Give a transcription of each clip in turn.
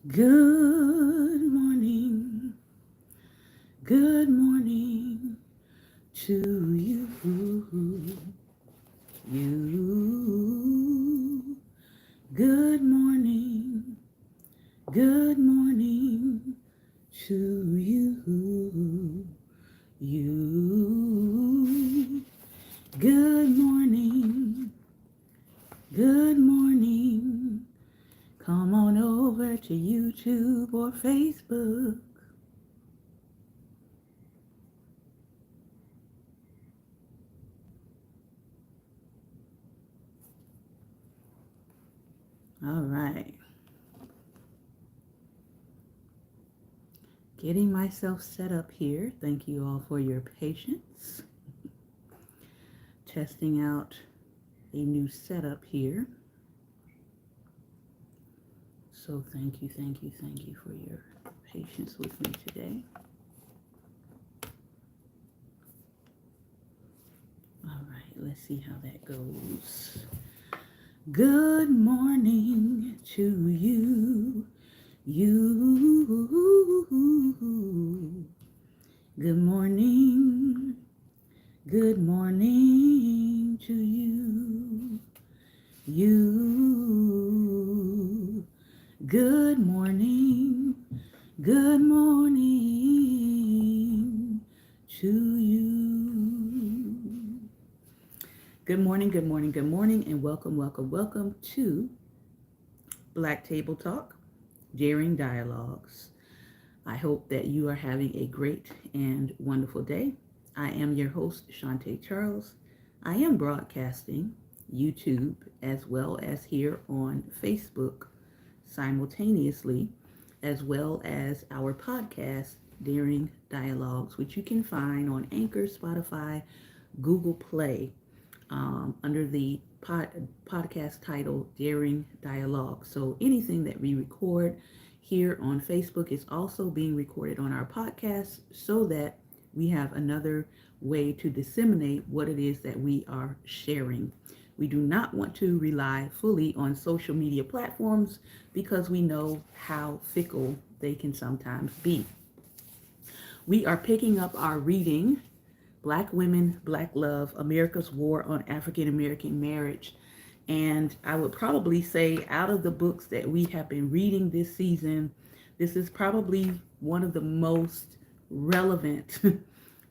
Good morning to you. You. Good morning to you. You. Good morning. Come on over to YouTube or Facebook. All right. Getting myself set up here. Thank you all for your patience. Testing out a new setup here. So thank you for your patience with me today. All right, let's see how that goes. Good morning to you. Good morning. Good morning to you. Good morning. Good morning to you. Good morning, and welcome to Black Table Talk, Daring Dialogues. I hope that you are having a great and wonderful day. I am your host, Shantae Charles. I am broadcasting YouTube as well as here on Facebook simultaneously, as well as our podcast, Daring Dialogues, which you can find on Anchor, Spotify, Google Play, under the podcast title Daring Dialogue. So anything that we record here on Facebook is also being recorded on our podcast so that we have another way to disseminate what it is that we are sharing. We do not want to rely fully on social media platforms because we know how fickle they can sometimes be. We are picking up our reading, Black Women, Black Love, America's War on African American Marriage. And I would probably say out of the books that we have been reading this season, this is probably one of the most relevant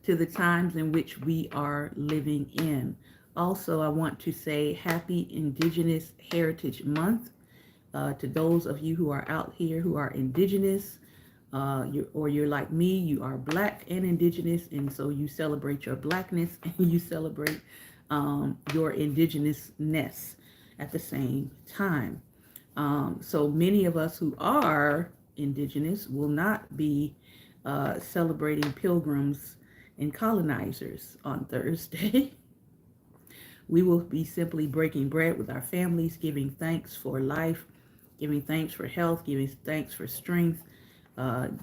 to the times in which we are living in. Also, I want to say Happy Indigenous Heritage Month to those of you who are out here who are Indigenous, you're like me, you are Black and Indigenous, and so you celebrate your Blackness and you celebrate your Indigenousness at the same time. So many of us who are Indigenous will not be celebrating pilgrims and colonizers on Thursday. We will be simply breaking bread with our families, giving thanks for life, giving thanks for health, giving thanks for strength,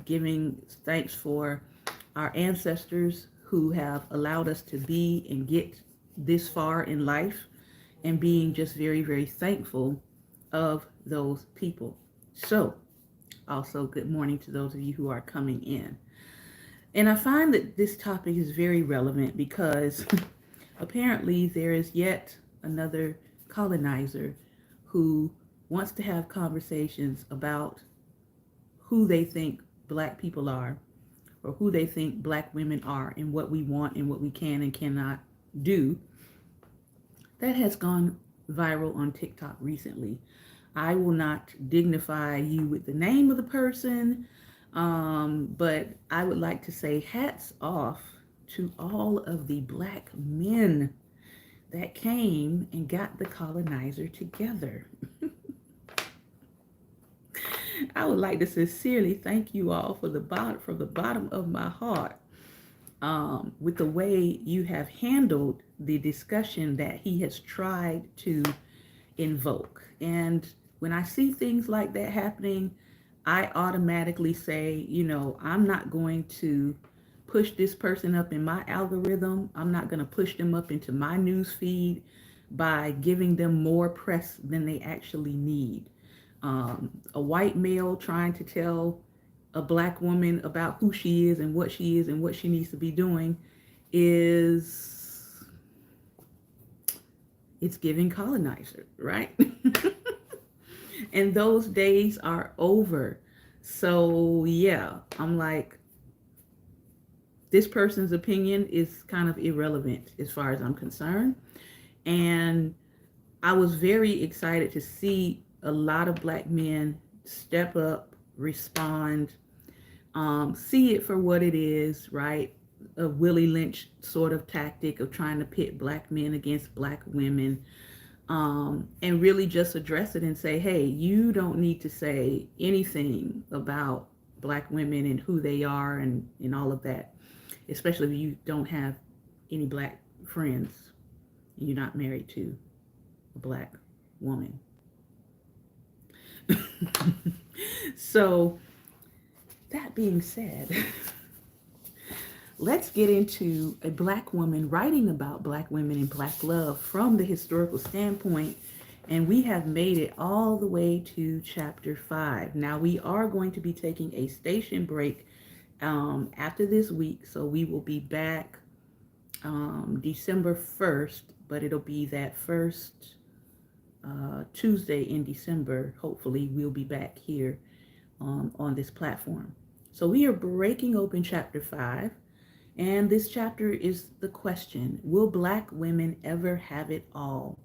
giving thanks for our ancestors who have allowed us to be and get this far in life, and being just very, very thankful of those people. So, also good morning to those of you who are coming in. And I find that this topic is very relevant because apparently there is yet another colonizer who wants to have conversations about who they think Black people are, or who they think Black women are, and what we want and what we can and cannot do. That has gone viral on TikTok recently. I will not dignify you with the name of the person, but I would like to say hats off to all of the Black men that came and got the colonizer together. I would like to sincerely thank you all from the bottom of my heart, with the way you have handled the discussion that he has tried to invoke. And when I see things like that happening, I automatically say, I'm not going to push this person up in my algorithm. I'm not going to push them up into my news feed by giving them more press than they actually need. A white male trying to tell a black woman about who she is and what she is and what she needs to be doing is, it's giving colonizer, right? And those days are over. So yeah, I'm like, this person's opinion is kind of irrelevant as far as I'm concerned. And I was very excited to see a lot of black men step up, respond, see it for what it is, right? A Willie Lynch sort of tactic of trying to pit black men against black women, and really just address it and say, hey, you don't need to say anything about black women and who they are and all of that, especially if you don't have any black friends and you're not married to a black woman. So, that being said, let's get into a black woman writing about black women and black love from the historical standpoint. And we have made it all the way to chapter 5. Now, we are going to be taking a station break after this week. So we will be back December 1st, but it'll be that first Tuesday in December. Hopefully, we'll be back here on this platform. So we are breaking open chapter 5. And this chapter is the question, will black women ever have it all?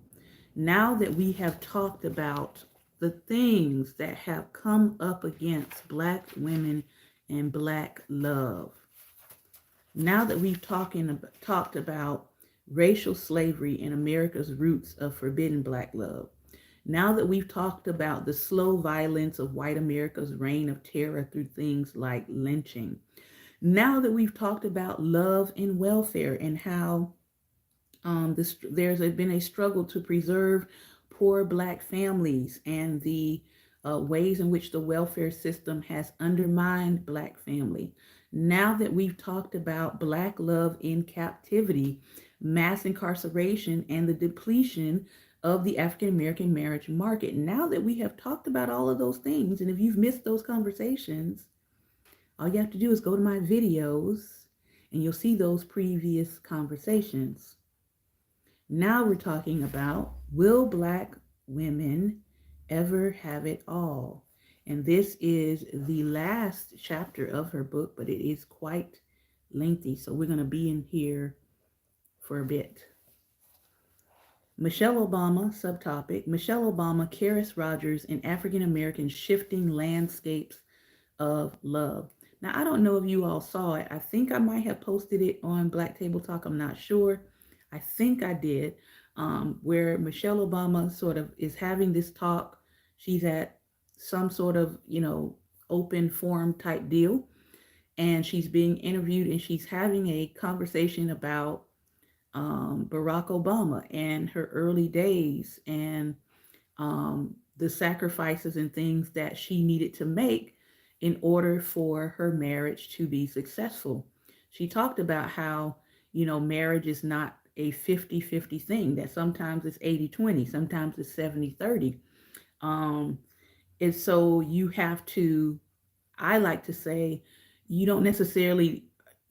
Now that we have talked about the things that have come up against black women and black love, now that we've talked about racial slavery and America's roots of forbidden black love, now that we've talked about the slow violence of white America's reign of terror through things like lynching, now that we've talked about love and welfare and how there's been a struggle to preserve poor black families and the ways in which the welfare system has undermined black family. Now that we've talked about black love in captivity, mass incarceration, and the depletion of the African American marriage market. Now that we have talked about all of those things, and if you've missed those conversations, all you have to do is go to my videos and you'll see those previous conversations. Now we're talking about, will black women ever have it all? And this is the last chapter of her book, but it is quite lengthy. So we're going to be in here for a bit. Michelle Obama, subtopic, Michelle Obama, Karis Rogers, and African American shifting landscapes of love. Now, I don't know if you all saw it. I think I might have posted it on Black Table Talk. I'm not sure. I think I did, where Michelle Obama sort of is having this talk. She's at some sort of, open forum type deal. And she's being interviewed and she's having a conversation about Barack Obama and her early days and the sacrifices and things that she needed to make in order for her marriage to be successful. She talked about how, marriage is not a 50-50 thing, that sometimes it's 80-20, sometimes it's 70-30. And so you have to, I like to say, you don't necessarily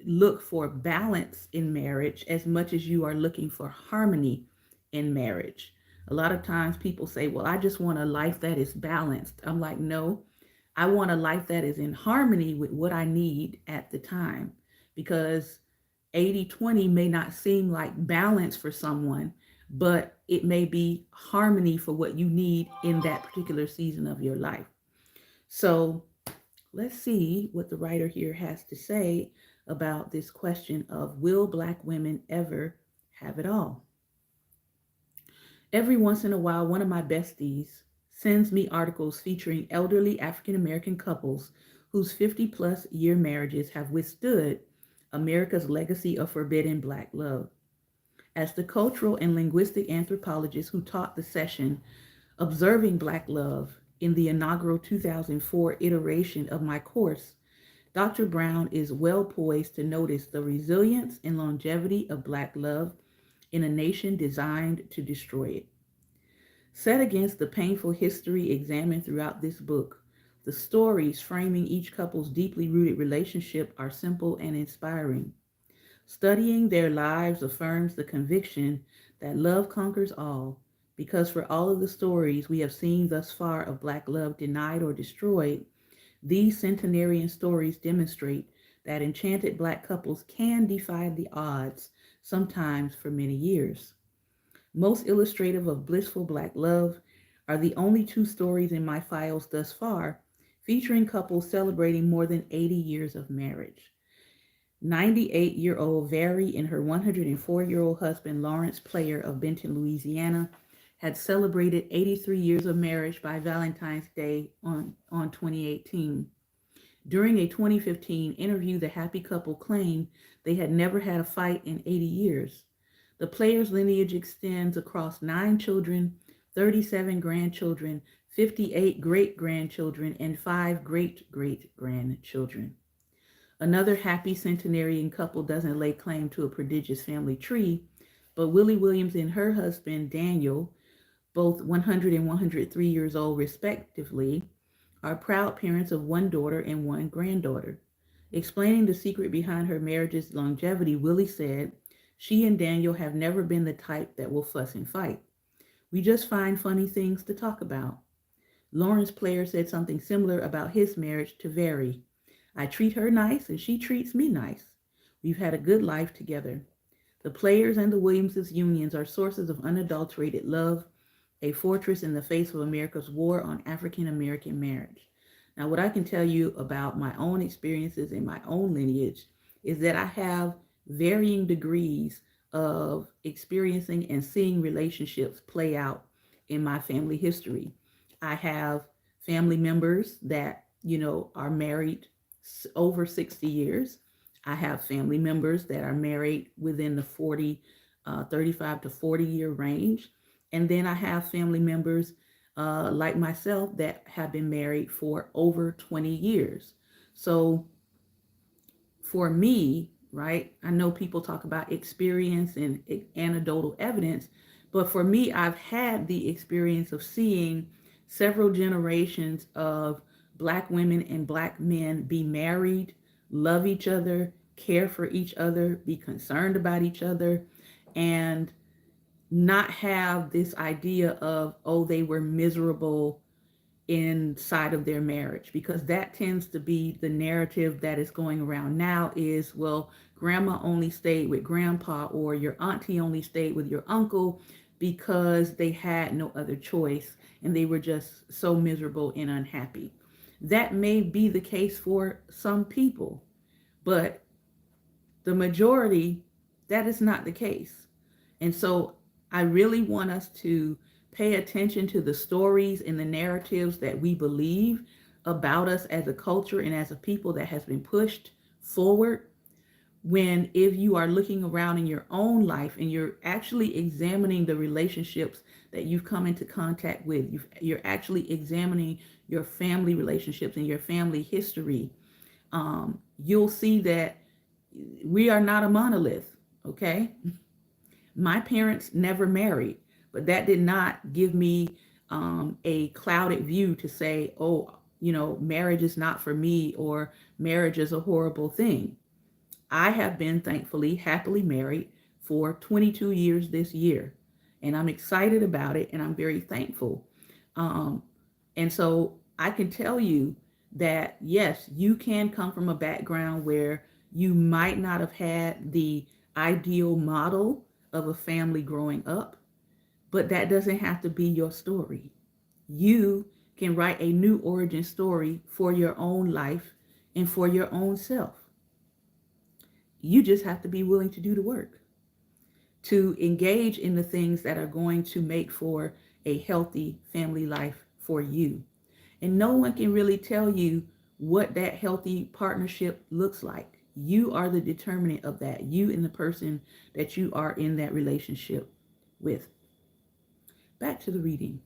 look for balance in marriage as much as you are looking for harmony in marriage. A lot of times people say, well, I just want a life that is balanced. I'm like, no, I want a life that is in harmony with what I need at the time, because 80-20 may not seem like balance for someone, but it may be harmony for what you need in that particular season of your life. So let's see what the writer here has to say about this question of, will black women ever have it all? Every once in a while, one of my besties sends me articles featuring elderly African American couples whose 50-plus year marriages have withstood America's legacy of forbidden black love. As the cultural and linguistic anthropologist who taught the session Observing Black Love in the inaugural 2004 iteration of my course, Dr. Brown is well poised to notice the resilience and longevity of black love in a nation designed to destroy it. Set against the painful history examined throughout this book, the stories framing each couple's deeply rooted relationship are simple and inspiring. Studying their lives affirms the conviction that love conquers all, because for all of the stories we have seen thus far of Black love denied or destroyed, these centenarian stories demonstrate that enchanted Black couples can defy the odds, sometimes for many years. Most illustrative of blissful Black love are the only two stories in my files thus far featuring couples celebrating more than 80 years of marriage. 98-year-old Vary and her 104-year-old husband Lawrence Player of Benton, Louisiana, had celebrated 83 years of marriage by Valentine's Day on 2018. During a 2015 interview, the happy couple claimed they had never had a fight in 80 years. The Players' lineage extends across 9 children, 37 grandchildren, 58 great-grandchildren, and 5 great-great-grandchildren. Another happy centenarian couple doesn't lay claim to a prodigious family tree, but Willie Williams and her husband Daniel, both 100 and 103 years old respectively, are proud parents of 1 daughter and 1 granddaughter. Explaining the secret behind her marriage's longevity, Willie said, "She and Daniel have never been the type that will fuss and fight. We just find funny things to talk about." Lawrence Player said something similar about his marriage to Vary. "I treat her nice and she treats me nice. We've had a good life together." The Players and the Williamses' unions are sources of unadulterated love, a fortress in the face of America's war on African American marriage. Now, what I can tell you about my own experiences in my own lineage is that I have varying degrees of experiencing and seeing relationships play out in my family history. I have family members that, are married over 60 years. I have family members that are married within the 35 to 40 year range. And then I have family members like myself that have been married for over 20 years. So for me, right, I know people talk about experience and anecdotal evidence, but for me, I've had the experience of seeing several generations of Black women and Black men be married, love each other, care for each other, be concerned about each other, and not have this idea of, oh, they were miserable inside of their marriage, because that tends to be the narrative that is going around now is, well, grandma only stayed with grandpa or your auntie only stayed with your uncle because they had no other choice and they were just so miserable and unhappy. That may be the case for some people, but the majority, that is not the case. And so I really want us to pay attention to the stories and the narratives that we believe about us as a culture and as a people that has been pushed forward. When if you are looking around in your own life and you're actually examining the relationships that you've come into contact with, you're actually examining your family relationships and your family history, you'll see that we are not a monolith, okay? My parents never married, but that did not give me a clouded view to say, oh, marriage is not for me or marriage is a horrible thing. I have been thankfully happily married for 22 years this year, and I'm excited about it and I'm very thankful. And so I can tell you that, yes, you can come from a background where you might not have had the ideal model of a family growing up, but that doesn't have to be your story. You can write a new origin story for your own life and for your own self. You just have to be willing to do the work, to engage in the things that are going to make for a healthy family life for you. And no one can really tell you what that healthy partnership looks like. You are the determinant of that, you and the person that you are in that relationship with. Back to the reading.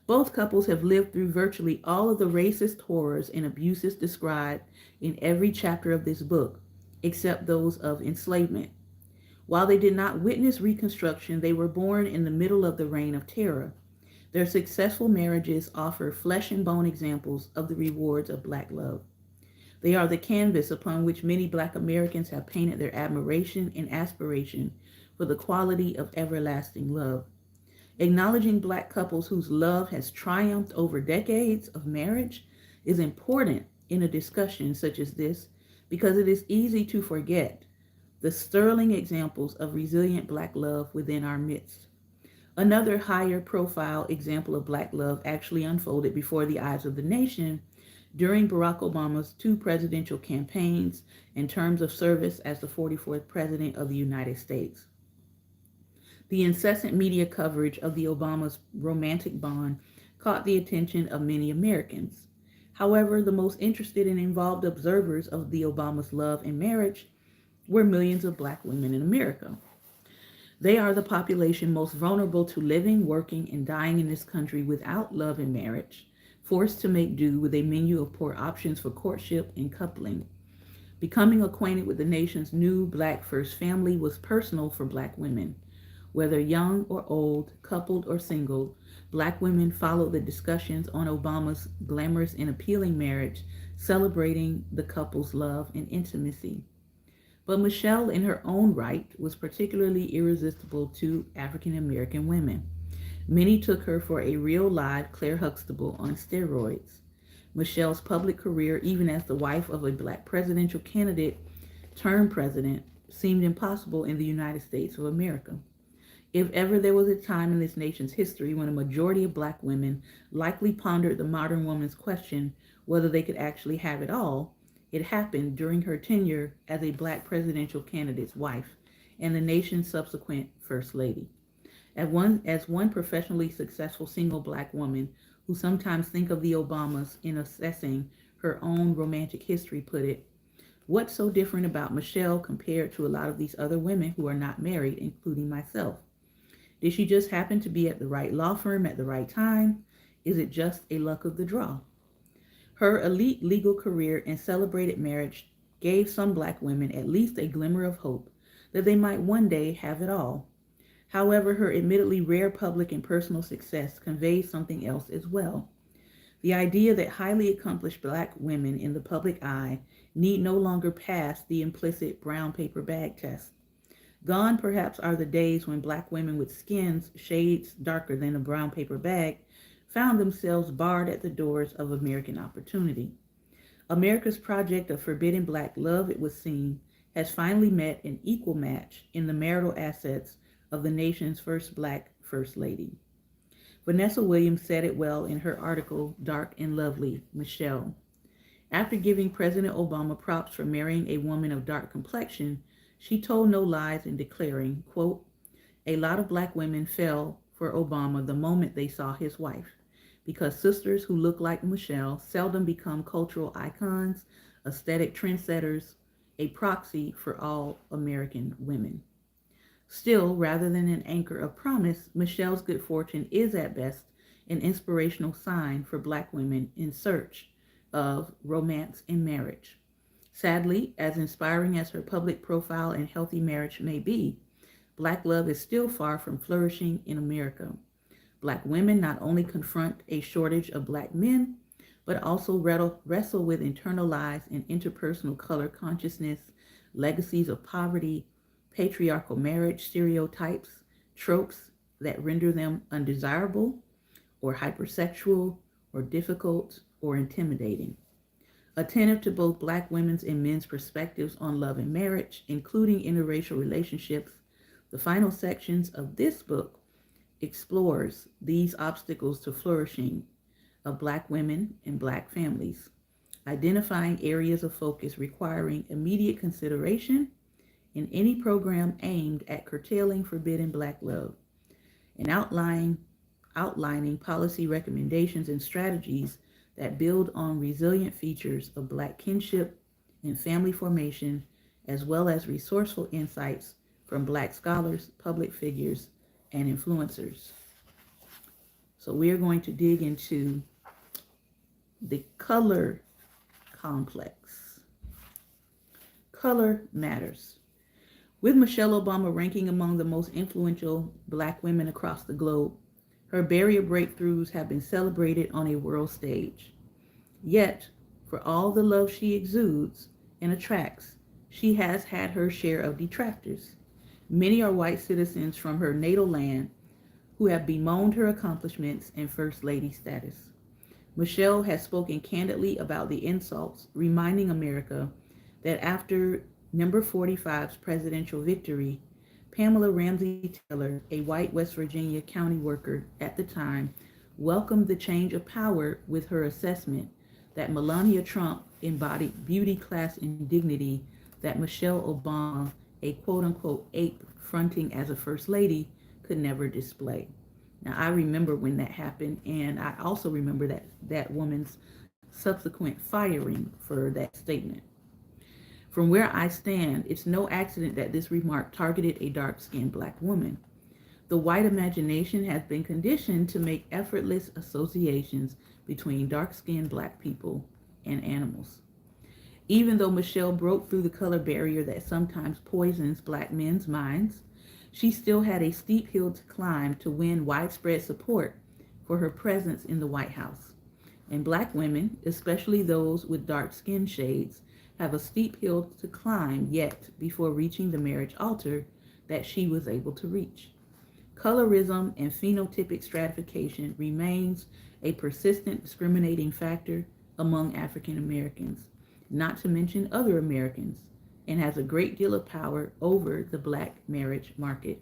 Both couples have lived through virtually all of the racist horrors and abuses described in every chapter of this book, except those of enslavement. While they did not witness Reconstruction, they were born in the middle of the Reign of Terror. Their successful marriages offer flesh and bone examples of the rewards of Black love. They are the canvas upon which many Black Americans have painted their admiration and aspiration for the quality of everlasting love. Acknowledging Black couples whose love has triumphed over decades of marriage is important in a discussion such as this because it is easy to forget the sterling examples of resilient Black love within our midst. Another higher profile example of Black love actually unfolded before the eyes of the nation during Barack Obama's two presidential campaigns and terms of service as the 44th President of the United States. The incessant media coverage of the Obama's romantic bond caught the attention of many Americans. However, the most interested and involved observers of the Obama's love and marriage were millions of Black women in America. They are the population most vulnerable to living, working, and dying in this country without love and marriage, forced to make do with a menu of poor options for courtship and coupling. Becoming acquainted with the nation's new Black first family was personal for Black women. Whether young or old, coupled or single, Black women followed the discussions on Obama's glamorous and appealing marriage, celebrating the couple's love and intimacy. But Michelle, in her own right, was particularly irresistible to African American women. Many took her for a real live Claire Huxtable on steroids. Michelle's public career, even as the wife of a Black presidential candidate turned president, seemed impossible in the United States of America. If ever there was a time in this nation's history when a majority of Black women likely pondered the modern woman's question whether they could actually have it all, it happened during her tenure as a Black presidential candidate's wife and the nation's subsequent First Lady. As one professionally successful single Black woman who sometimes think of the Obamas in assessing her own romantic history put it, what's so different about Michelle compared to a lot of these other women who are not married, including myself? Did she just happen to be at the right law firm at the right time? Is it just a luck of the draw? Her elite legal career and celebrated marriage gave some Black women at least a glimmer of hope that they might one day have it all. However, her admittedly rare public and personal success conveys something else as well. The idea that highly accomplished Black women in the public eye need no longer pass the implicit brown paper bag test. Gone perhaps are the days when Black women with skins shades darker than a brown paper bag found themselves barred at the doors of American opportunity. America's project of forbidden Black love, it would seem, has finally met an equal match in the marital assets of the nation's first Black First Lady. Vanessa Williams said it well in her article, Dark and Lovely, Michelle. After giving President Obama props for marrying a woman of dark complexion, she told no lies in declaring, quote, a lot of Black women fell for Obama the moment they saw his wife, because sisters who look like Michelle seldom become cultural icons, aesthetic trendsetters, a proxy for all American women. Still, rather than an anchor of promise, Michelle's good fortune is at best an inspirational sign for Black women in search of romance and marriage. Sadly, as inspiring as her public profile and healthy marriage may be, Black love is still far from flourishing in America. Black women not only confront a shortage of Black men, but also wrestle with internalized and interpersonal color consciousness, legacies of poverty, patriarchal marriage stereotypes, tropes that render them undesirable or hypersexual or difficult or intimidating. Attentive to both Black women's and men's perspectives on love and marriage, including interracial relationships, the final sections of this book explores these obstacles to flourishing of Black women and Black families, identifying areas of focus requiring immediate consideration in any program aimed at curtailing forbidden Black love, and outlining policy recommendations and strategies that build on resilient features of Black kinship and family formation, as well as resourceful insights from Black scholars, public figures, and influencers. So we are going to dig into the color complex. Color matters. With Michelle Obama ranking among the most influential Black women across the globe, Her barrier breakthroughs have been celebrated on a world stage. Yet, for all the love she exudes and attracts, she has had her share of detractors. Many are white citizens from her natal land who have bemoaned her accomplishments and First Lady status. Michelle has spoken candidly about the insults, reminding America that after number 45's presidential victory, Pamela Ramsey Taylor, a white West Virginia county worker at the time, welcomed the change of power with her assessment that Melania Trump embodied beauty, class, and dignity that Michelle Obama, a quote-unquote ape fronting as a first lady, could never display. Now, I remember when that happened, and I also remember that woman's subsequent firing for that statement. From where I stand, it's no accident that this remark targeted a dark-skinned black woman. The white imagination has been conditioned to make effortless associations between dark-skinned black people and animals. Even though Michelle broke through the color barrier that sometimes poisons black men's minds, she still had a steep hill to climb to win widespread support for her presence in the White House. And black women, especially those with dark skin shades, have a steep hill to climb yet before reaching the marriage altar that she was able to reach. Colorism and phenotypic stratification remains a persistent discriminating factor among African Americans, not to mention other Americans, and has a great deal of power over the black marriage market.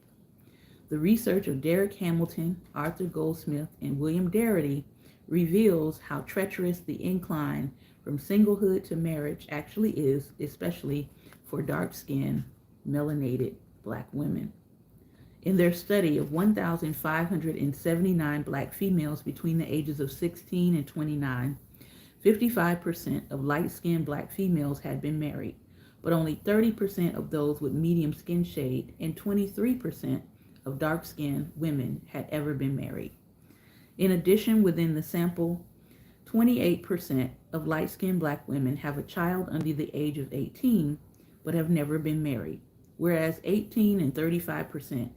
The research of Derek Hamilton, Arthur Goldsmith, and William Darity reveals how treacherous the incline from singlehood to marriage actually is, especially for dark-skinned, melanated black women. In their study of 1,579 black females between the ages of 16 and 29, 55% of light-skinned black females had been married, but only 30% of those with medium skin shade and 23% of dark-skinned women had ever been married. In addition, within the sample, 28% of light-skinned black women have a child under the age of 18 but have never been married, whereas 18 and 35%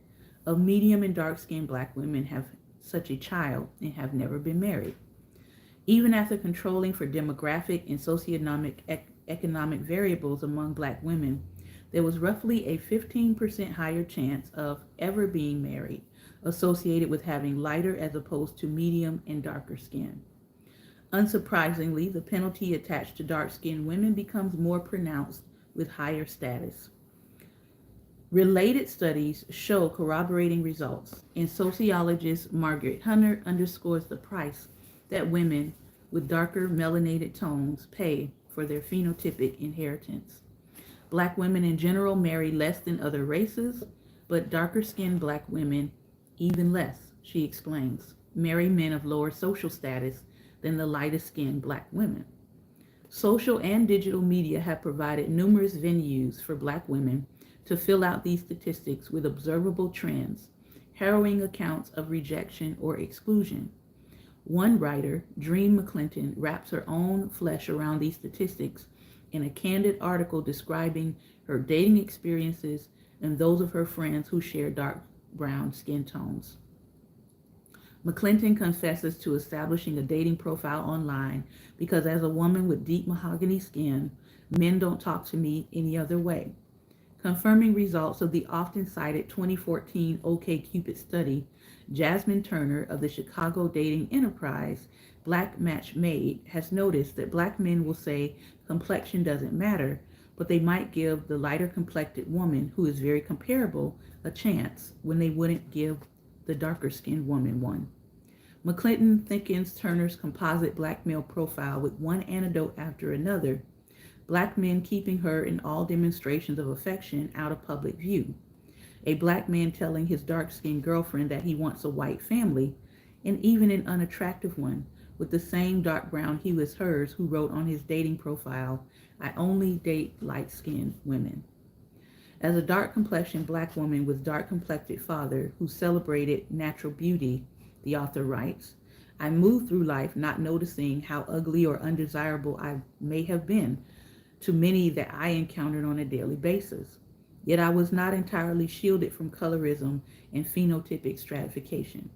of medium and dark-skinned black women have such a child and have never been married. Even after controlling for demographic and socioeconomic variables among black women, there was roughly a 15% higher chance of ever being married, associated with having lighter as opposed to medium and darker skin. Unsurprisingly, the penalty attached to dark-skinned women becomes more pronounced with higher status. Related studies show corroborating results, and sociologist Margaret Hunter underscores the price that women with darker melanated tones pay for their phenotypic inheritance. Black women in general marry less than other races, but darker-skinned black women even less, she explains, marry men of lower social status than the lighter-skinned black women. Social and digital media have provided numerous venues for black women to fill out these statistics with observable trends, harrowing accounts of rejection or exclusion. One writer, Dream McClinton, wraps her own flesh around these statistics in a candid article describing her dating experiences and those of her friends who share dark brown skin tones. McClinton confesses to establishing a dating profile online because as a woman with deep mahogany skin, men don't talk to me any other way. Confirming results of the often cited 2014 OkCupid study, Jasmine Turner of the Chicago dating enterprise Black Match Made has noticed that black men will say complexion doesn't matter, but they might give the lighter complected woman who is very comparable a chance when they wouldn't give the darker skinned woman one. McClinton thickens Turner's composite black male profile with one anecdote after another, black men keeping her in all demonstrations of affection out of public view. A black man telling his dark-skinned girlfriend that he wants a white family, and even an unattractive one with the same dark brown hue as hers who wrote on his dating profile, "I only date light-skinned women." As a dark-complexioned black woman with dark-complected father who celebrated natural beauty, the author writes, "I moved through life not noticing how ugly or undesirable I may have been to many that I encountered on a daily basis. Yet I was not entirely shielded from colorism and phenotypic stratification.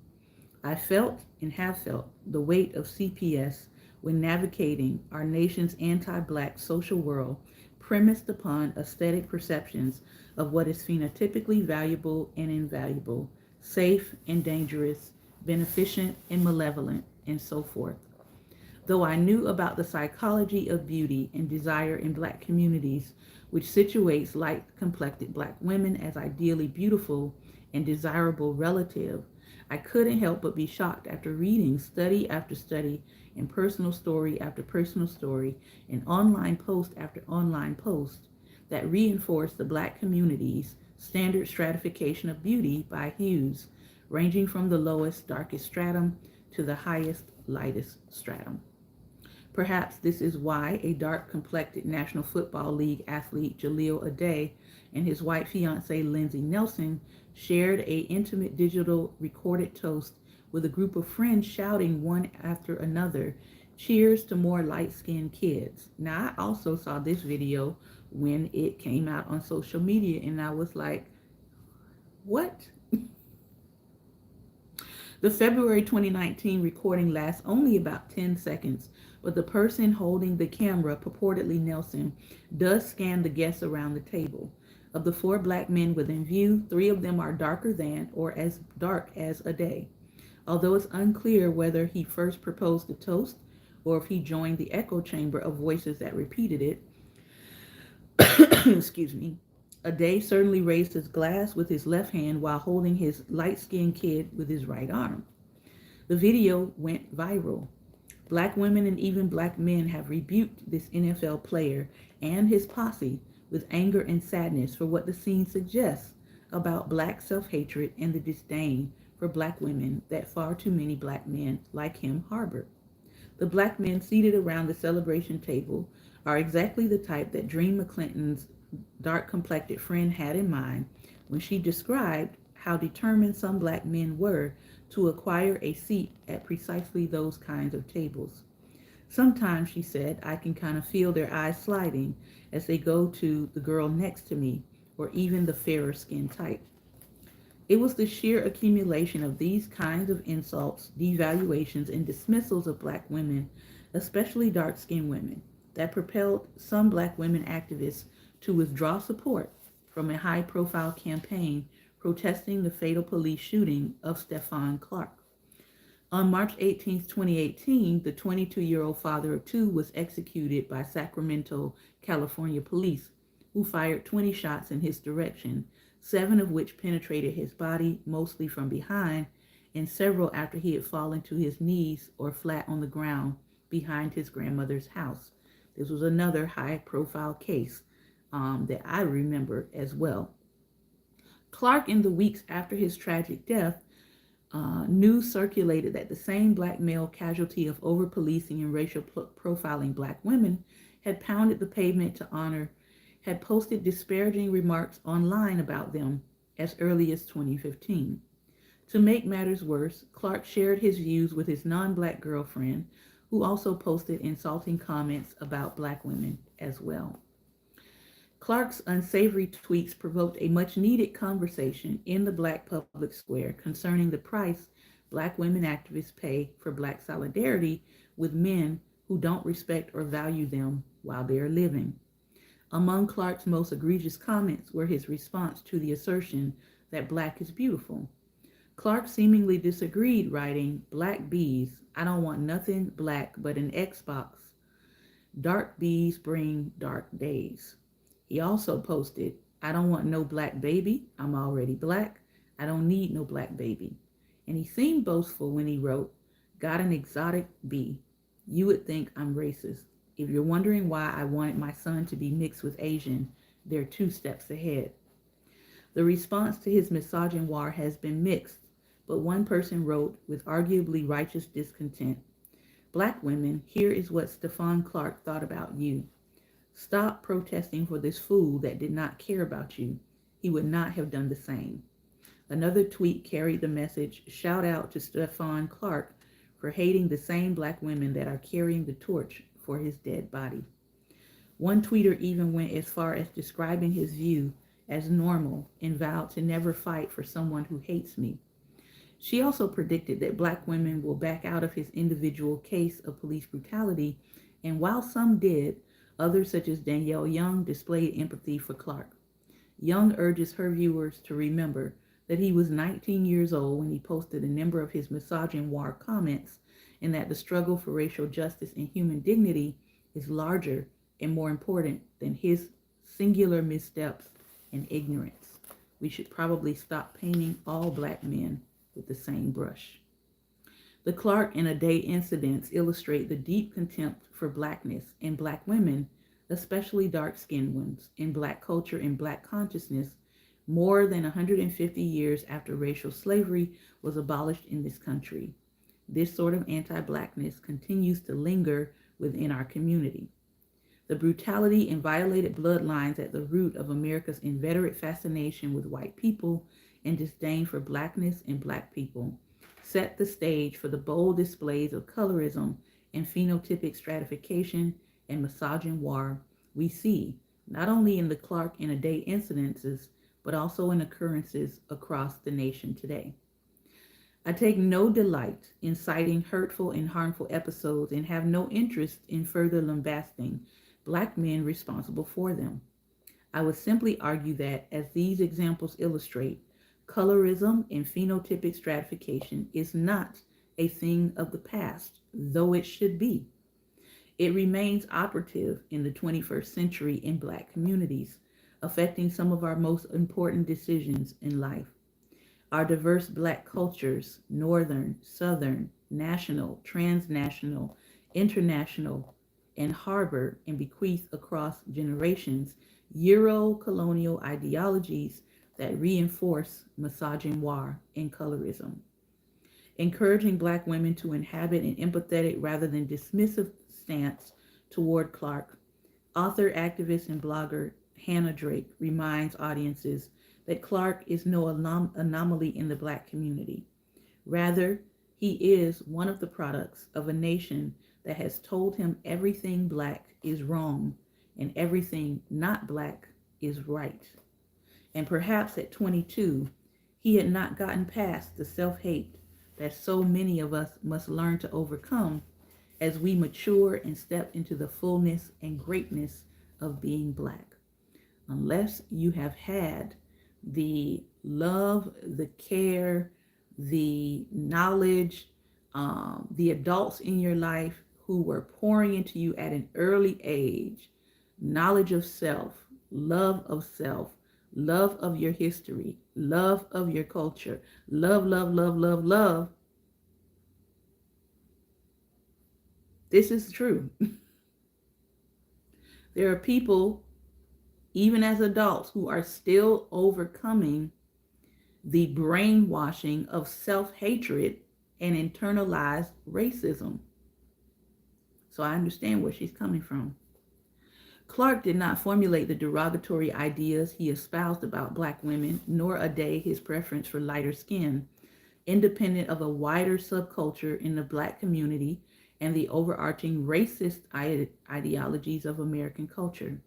I felt and have felt the weight of CPS when navigating our nation's anti-Black social world premised upon aesthetic perceptions of what is phenotypically valuable and invaluable, safe and dangerous, beneficent and malevolent, and so forth. Though I knew about the psychology of beauty and desire in Black communities, which situates light-complected Black women as ideally beautiful and desirable relative, I couldn't help but be shocked after reading study after study and personal story after personal story and online post after online post that reinforced the Black community's standard stratification of beauty by hues, ranging from the lowest, darkest stratum to the highest, lightest stratum. Perhaps this is why a dark-complected National Football League athlete, Jaleel Ade, and his white fiancée, Lindsey Nelson, shared a intimate digital recorded toast with a group of friends shouting one after another, "Cheers to more light-skinned kids." Now, I also saw this video when it came out on social media, and I was like, what? The February 2019 recording lasts only about 10 seconds, but the person holding the camera, purportedly Nelson, does scan the guests around the table. Of the 4 Black men within view, 3 of them are darker than or as dark as Ade. Although it's unclear whether he first proposed the toast or if he joined the echo chamber of voices that repeated it, excuse me, Ade certainly raised his glass with his left hand while holding his light-skinned kid with his right arm. The video went viral. Black women and even Black men have rebuked this NFL player and his posse with anger and sadness for what the scene suggests about Black self-hatred and the disdain for Black women that far too many Black men like him harbor. The Black men seated around the celebration table are exactly the type that Dream McClinton's dark-complected friend had in mind when she described how determined some Black men were to acquire a seat at precisely those kinds of tables. Sometimes, she said, I can kind of feel their eyes sliding as they go to the girl next to me or even the fairer skin type. It was the sheer accumulation of these kinds of insults, devaluations, and dismissals of Black women, especially dark-skinned women, that propelled some Black women activists to withdraw support from a high-profile campaign protesting the fatal police shooting of Stephon Clark. On March 18, 2018, the 22-year-old father of 2 was executed by Sacramento, California police, who fired 20 shots in his direction, 7 of which penetrated his body, mostly from behind, and several after he had fallen to his knees or flat on the ground behind his grandmother's house. This was another high-profile case that I remember as well. Clark, in the weeks after his tragic death, news circulated that the same Black male casualty of over-policing and racial profiling Black women had pounded the pavement to honor, had posted disparaging remarks online about them as early as 2015. To make matters worse, Clark shared his views with his non-Black girlfriend, who also posted insulting comments about Black women as well. Clark's unsavory tweets provoked a much-needed conversation in the Black public square concerning the price Black women activists pay for Black solidarity with men who don't respect or value them while they are living. Among Clark's most egregious comments were his response to the assertion that Black is beautiful. Clark seemingly disagreed, writing, "Black bees, I don't want nothing Black but an Xbox. Dark bees bring dark days." He also posted, "I don't want no Black baby. I'm already Black. I don't need no Black baby." And he seemed boastful when he wrote, "Got an exotic bee. You would think I'm racist. If you're wondering why I wanted my son to be mixed with Asian, they're 2 steps ahead." The response to his misogynoir has been mixed, but one person wrote with arguably righteous discontent, "Black women, here is what Stephon Clark thought about you. Stop protesting for this fool that did not care about you. He would not have done the same." Another tweet carried the message, "Shout out to Stephon Clark for hating the same Black women that are carrying the torch for his dead body." One tweeter even went as far as describing his view as normal and vowed to never fight for someone who hates me. She also predicted that black women will back out of his individual case of police brutality, and while some did, others such as Danielle Young displayed empathy for Clark. Young urges her viewers to remember that he was 19 years old when he posted a number of his misogynoir comments, and that the struggle for racial justice and human dignity is larger and more important than his singular missteps and ignorance. We should probably stop painting all black men with the same brush. The Clark and Ade incidents illustrate the deep contempt for blackness and black women, especially dark-skinned ones, in black culture and black consciousness more than 150 years after racial slavery was abolished in this country. This sort of anti-blackness continues to linger within our community. The brutality and violated bloodlines at the root of America's inveterate fascination with white people and disdain for blackness and black people set the stage for the bold displays of colorism and phenotypic stratification and misogynoir we see not only in the Clark and Ade incidences, but also in occurrences across the nation today. I take no delight in citing hurtful and harmful episodes and have no interest in further lambasting black men responsible for them. I would simply argue that, as these examples illustrate, colorism and phenotypic stratification is not a thing of the past, though it should be. It remains operative in the 21st century in black communities, affecting some of our most important decisions in life. Our diverse black cultures, northern, southern, national, transnational, international, and harbor and bequeath across generations Euro-colonial ideologies that reinforce misogynoir and colorism. Encouraging black women to inhabit an empathetic rather than dismissive stance toward Clark, author, activist, and blogger Hannah Drake reminds audiences that Clark is no anomaly in the black community. Rather, he is one of the products of a nation that has told him everything black is wrong and everything not black is right. And perhaps at 22, he had not gotten past the self-hate that so many of us must learn to overcome as we mature and step into the fullness and greatness of being black. Unless you have had the love, the care, the knowledge, the adults in your life who were pouring into you at an early age, knowledge of self, love of your history, love of your culture, love, love, love, love, love. This is true. There are people, even as adults, who are still overcoming the brainwashing of self-hatred and internalized racism. So I understand where she's coming from. Clark did not formulate the derogatory ideas he espoused about black women, nor Ade his preference for lighter skin, independent of a wider subculture in the black community and the overarching racist ideologies of American culture.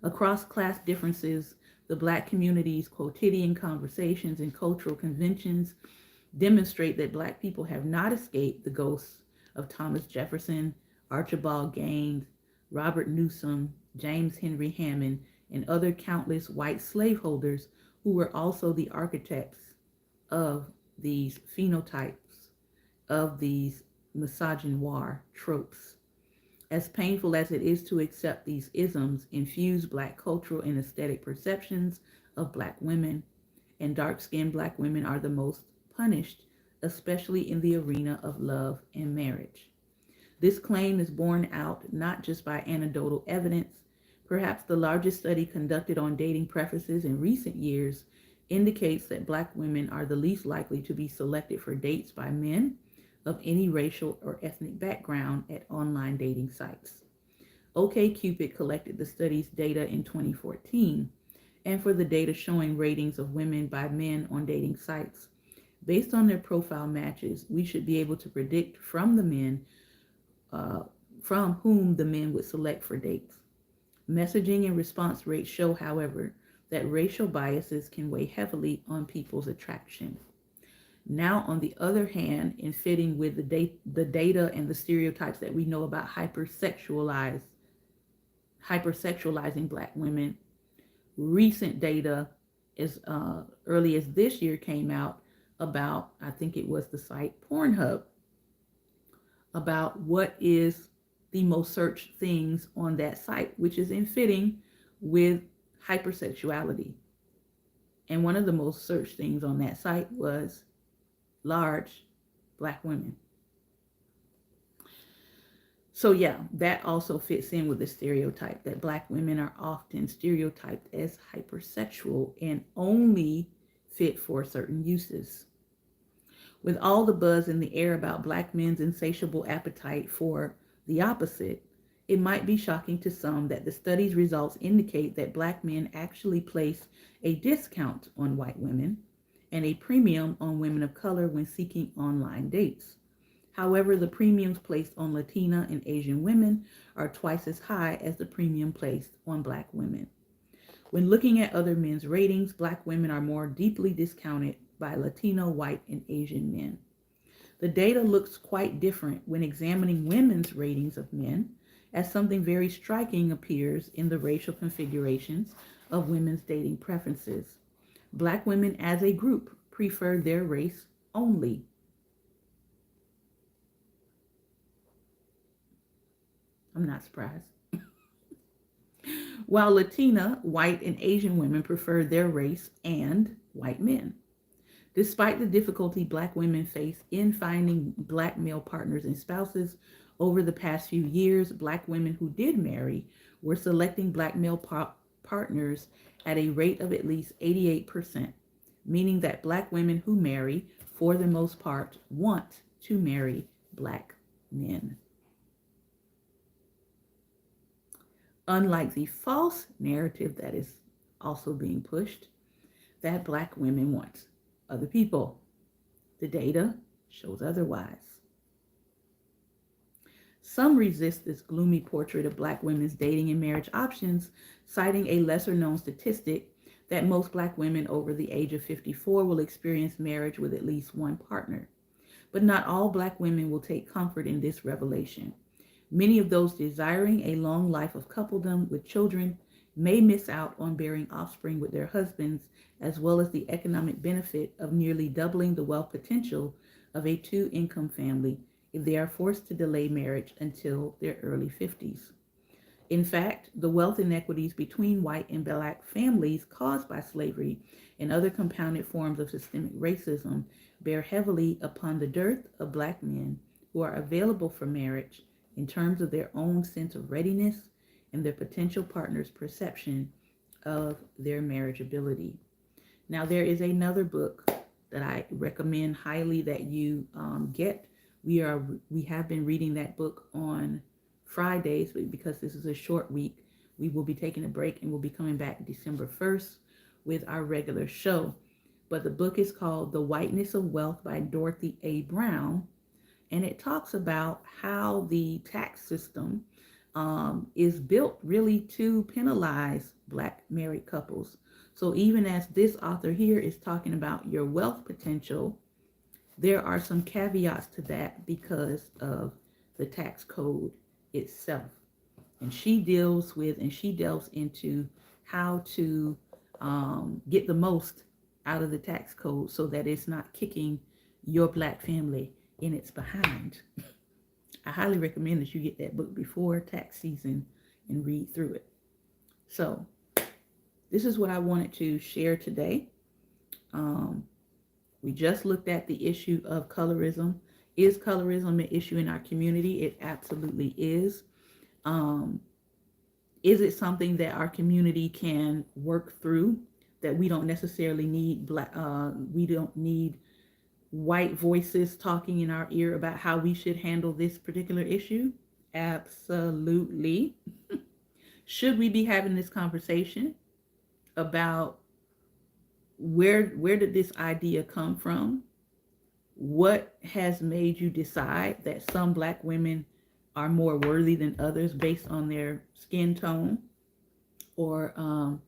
Across class differences, the black community's quotidian conversations and cultural conventions demonstrate that black people have not escaped the ghosts of Thomas Jefferson, Archibald Gaines, Robert Newsom, James Henry Hammond, and other countless white slaveholders who were also the architects of these phenotypes, of these misogynoir tropes. As painful as it is to accept these isms, infuse black cultural and aesthetic perceptions of black women, and dark-skinned black women are the most punished, especially in the arena of love and marriage. This claim is borne out not just by anecdotal evidence. Perhaps the largest study conducted on dating preferences in recent years indicates that black women are the least likely to be selected for dates by men of any racial or ethnic background at online dating sites. OkCupid collected the study's data in 2014, and for the data showing ratings of women by men on dating sites, based on their profile matches, we should be able to predict from whom the men would select for dates. Messaging and response rates show, however, that racial biases can weigh heavily on people's attraction. Now, on the other hand, in fitting with the data and the stereotypes that we know about hypersexualizing Black women, recent data as early as this year came out about, I think it was the site Pornhub, about what is the most searched things on that site, which is in fitting with hypersexuality. And one of the most searched things on that site was large Black women. So yeah, that also fits in with the stereotype that Black women are often stereotyped as hypersexual and only fit for certain uses. With all the buzz in the air about Black men's insatiable appetite for the opposite, it might be shocking to some that the study's results indicate that Black men actually place a discount on white women and a premium on women of color when seeking online dates. However, the premiums placed on Latina and Asian women are twice as high as the premium placed on Black women. When looking at other men's ratings, Black women are more deeply discounted by Latino, white, and Asian men. The data looks quite different when examining women's ratings of men, as something very striking appears in the racial configurations of women's dating preferences. Black women as a group prefer their race only. I'm not surprised. While Latina, white, and Asian women prefer their race and white men. Despite the difficulty Black women face in finding Black male partners and spouses, over the past few years, Black women who did marry were selecting Black male partners at a rate of at least 88%, meaning that Black women who marry, for the most part, want to marry Black men. Unlike the false narrative that is also being pushed, that Black women want other people. The data shows otherwise. Some resist this gloomy portrait of Black women's dating and marriage options, citing a lesser known statistic that most Black women over the age of 54 will experience marriage with at least one partner. But not all Black women will take comfort in this revelation. Many of those desiring a long life of coupledom with children may miss out on bearing offspring with their husbands, as well as the economic benefit of nearly doubling the wealth potential of a two-income family if they are forced to delay marriage until their early 50s. In fact, the wealth inequities between white and Black families caused by slavery and other compounded forms of systemic racism bear heavily upon the dearth of Black men who are available for marriage in terms of their own sense of readiness and their potential partner's perception of their marriageability. Now, there is another book that I recommend highly that you get. We have been reading that book on Fridays, but because this is a short week, we will be taking a break and we'll be coming back December 1st with our regular show. But the book is called The Whiteness of Wealth by Dorothy A. Brown, and it talks about how the tax system is built really to penalize Black married couples. So even as this author here is talking about your wealth potential, there are some caveats to that because of the tax code itself. And she delves into how to get the most out of the tax code so that it's not kicking your Black family in its behind. I highly recommend that you get that book before tax season and read through it. So this is what I wanted to share today. We just looked at the issue of colorism. Is colorism an issue in our community? It absolutely is. Is it something that our community can work through, that we don't necessarily need we don't need white voices talking in our ear about how we should handle this particular issue? Absolutely. Should we be having this conversation about where did this idea come from? What has made you decide that some Black women are more worthy than others based on their skin tone or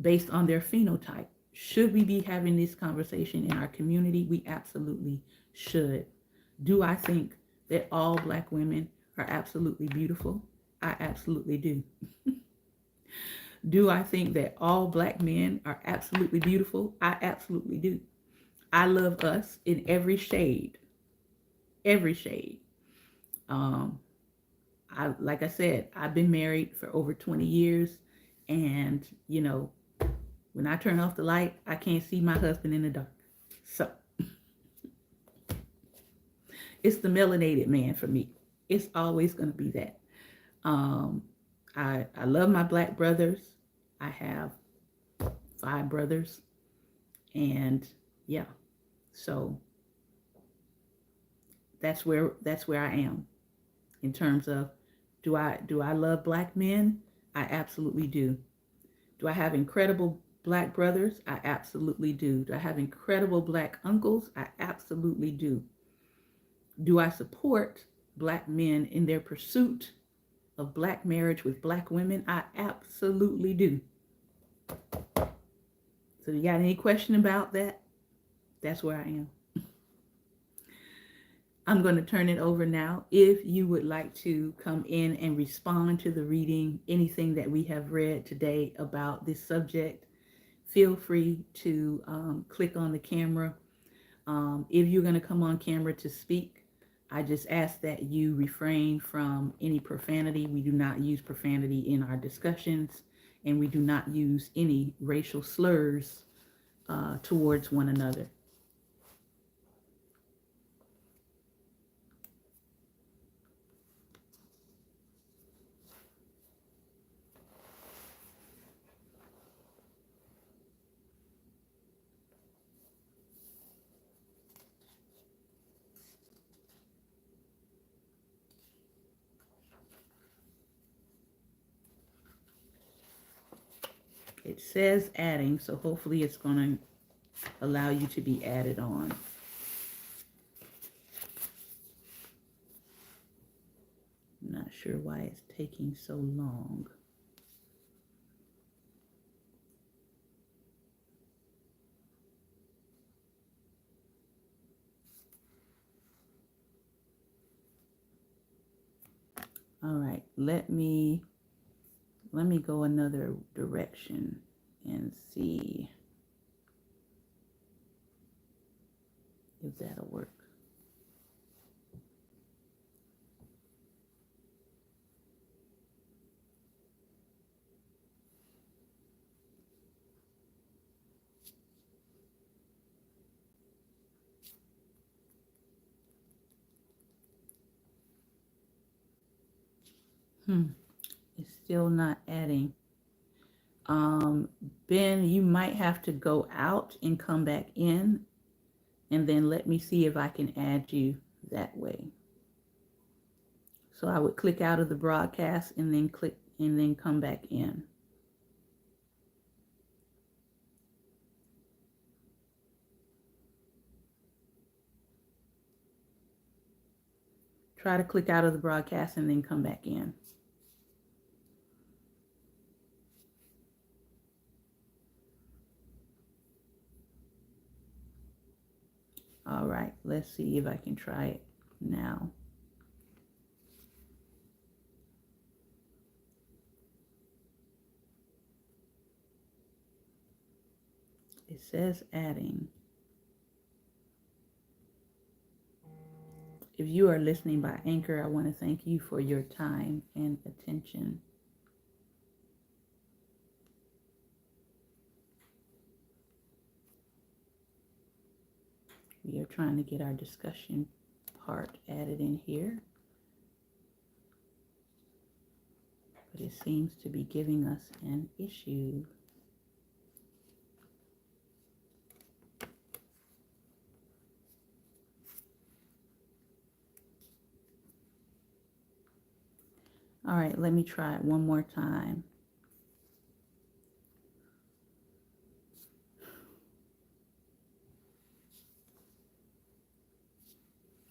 based on their phenotype? Should we be having this conversation in our community? We absolutely should. Do I think that all Black women are absolutely beautiful? I absolutely do. Do I think that all Black men are absolutely beautiful? I absolutely do. I love us in every shade. Every shade. Um, like I said, I've been married for over 20 years, and when I turn off the light, I can't see my husband in the dark. So it's the melanated man for me. It's always going to be that. Um, I love my Black brothers. I have 5 brothers, and yeah, so that's where I am in terms of do I love Black men? I absolutely do. Do I have incredible Black brothers? I absolutely do. Do I have incredible Black uncles? I absolutely do. Do I support Black men in their pursuit of Black marriage with Black women? I absolutely do. So you got any question about that? That's where I am. I'm going to turn it over now. If you would like to come in and respond to the reading, anything that we have read today about this subject, feel free to click on the camera. If you're going to come on camera to speak, I just ask that you refrain from any profanity. We do not use profanity in our discussions, and we do not use any racial slurs towards one another. It says adding, so hopefully it's going to allow you to be added on. I'm not sure why it's taking so long. All right, let me go another direction and see if that'll work. It's still not adding. Ben, you might have to go out and come back in, and then let me see if I can add you that way. So I would click out of the broadcast and then come back in. Try to click out of the broadcast and then come back in. All right, let's see if I can try it now. It says adding. If you are listening by Anchor, I want to thank you for your time and attention. We are trying to get our discussion part added in here, but it seems to be giving us an issue. All right, let me try it one more time.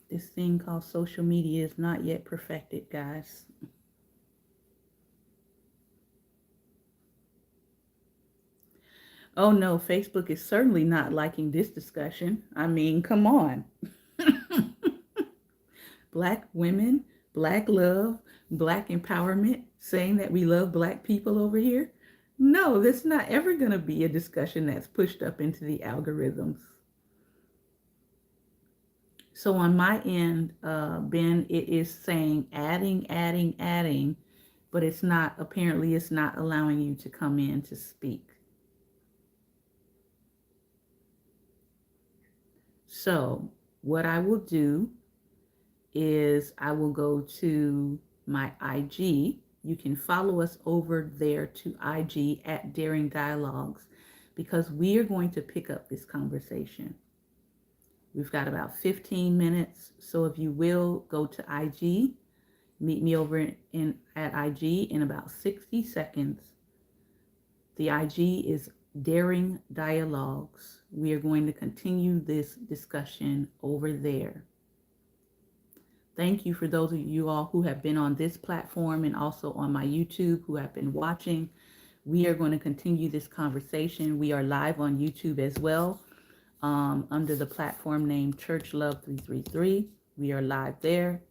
This thing called social media is not yet perfected, guys. Oh no, Facebook is certainly not liking this discussion. I mean, come on. Black women, black love, black empowerment, saying that we love black people over here. No, that's not ever going to be a discussion that's pushed up into the algorithms. So on my end, Ben, it is saying adding, but it's not, apparently it's not allowing you to come in to speak. So what I will do is I will go to my IG. You can follow us over there to IG at Daring Dialogues because we are going to pick up this conversation. We've got about 15 minutes. So if you will go to IG, meet me over at IG in about 60 seconds. The IG is Daring Dialogues. We are going to continue this discussion over there. Thank you for those of you all who have been on this platform and also on my YouTube who have been watching. We are going to continue this conversation. We are live on YouTube as well under the platform name Church Love 333. We are live there.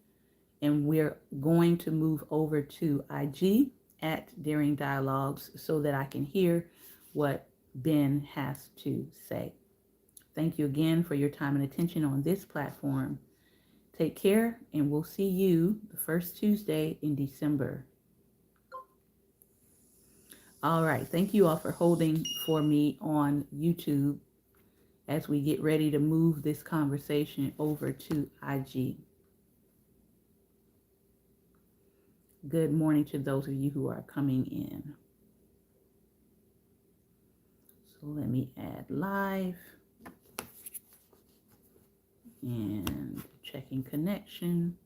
And we're going to move over to IG at Daring Dialogues so that I can hear what Ben has to say. Thank you again for your time and attention on this platform. Take care, and we'll see you the first Tuesday in December. All right. Thank you all for holding for me on YouTube as we get ready to move this conversation over to IG. Good morning to those of you who are coming in. So let me add live and checking connection.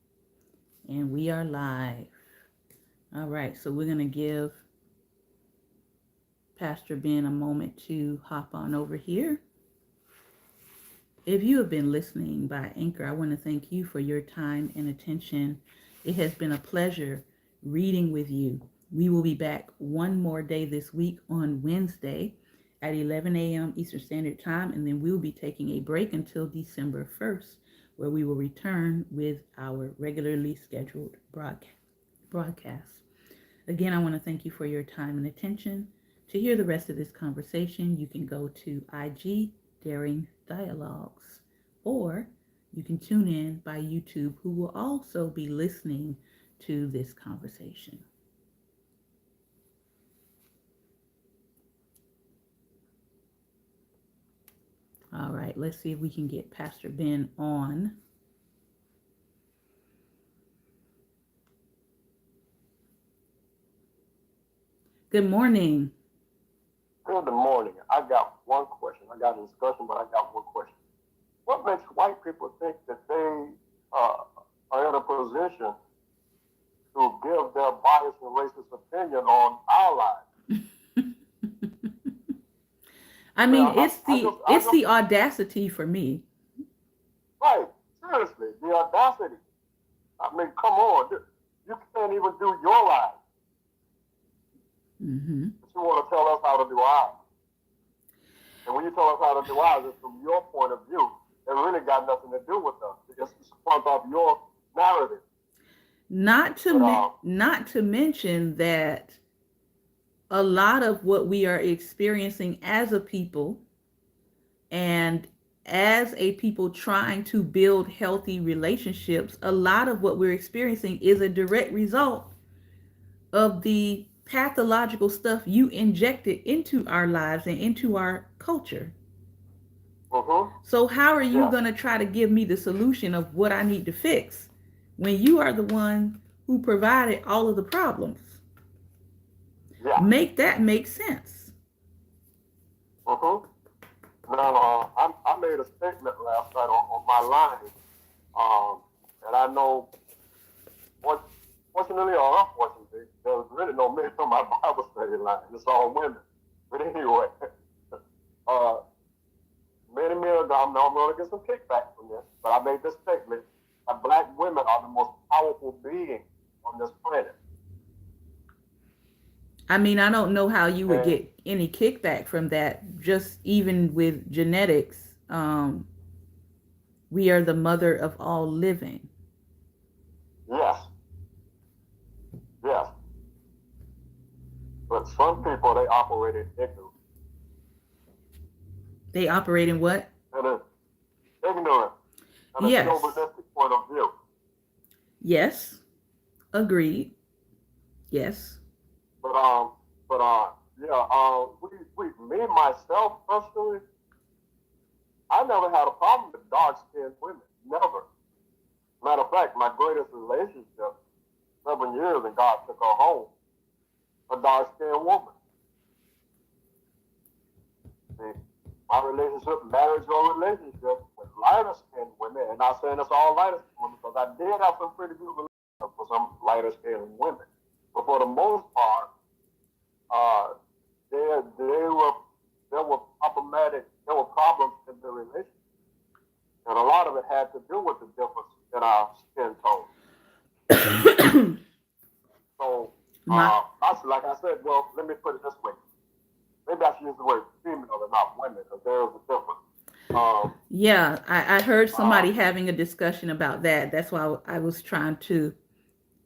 And we are live. All right, so we're going to give Pastor Ben a moment to hop on over here. If you have been listening by Anchor, I want to thank you for your time and attention. It has been a pleasure reading with you. We will be back one more day this week on Wednesday at 11 a.m. Eastern Standard Time, and then we'll be taking a break until December 1st, where we will return with our regularly scheduled broadcast. Again, I want to thank you for your time and attention. To hear the rest of this conversation, you can go to IG Daring Dialogues, or you can tune in by YouTube, who will also be listening to this conversation. All right, let's see if we can get Pastor Ben on. Good morning. Good morning. I got one question. I got a discussion, but I got one question. What makes white people think that they are in a position to give their biased and racist opinion on our lives? I mean, it's the audacity for me. Right. Seriously, the audacity. I mean, come on. You can't even do your life. Mm-hmm. But you want to tell us how to do ours. And when you tell us how to do ours, it's from your point of view. It really got nothing to do with us. It's just front of your narrative. Not to mention that a lot of what we are experiencing as a people and as a people trying to build healthy relationships, a lot of what we're experiencing is a direct result of the pathological stuff you injected into our lives and into our culture. Mm-hmm. So how are you going to try to give me the solution of what I need to fix when you are the one who provided all of the problems? Yeah. Make that make sense. Mm-hmm. Now, I made a statement last night on my line, and I know, fortunately or unfortunately, there's really no men on my Bible study line. It's all women. But anyway, many men ago, I'm going to get some kickback from this, but I made this statement that black women are the most powerful beings on this planet. I mean, I don't know how you would And get any kickback from that. Just even with genetics, we are the mother of all living. yes, yes, but some people they operate in ignorance, They operate in what? and a ignorant and a Yes. chauvinistic point of view. Yes. Agreed. Yes. But yeah, me myself personally, I never had a problem with dark skinned women. Never. Matter of fact, my greatest relationship, 7 years, and God took her home, a dark skinned woman. See, my relationship, marriage or relationship with lighter skinned women, and not saying it's all lighter skinned women, because I did have some pretty good relationships with some lighter skinned women. But for the most part, uh, they were there were problematic, there were problems in the relationship, and a lot of it had to do with the difference in our skin tone. So, My like I said, well, let me put it this way. Maybe I should use the word female and not women, because there is a difference. Yeah, I heard Uh, somebody having a discussion about that. That's why I was trying to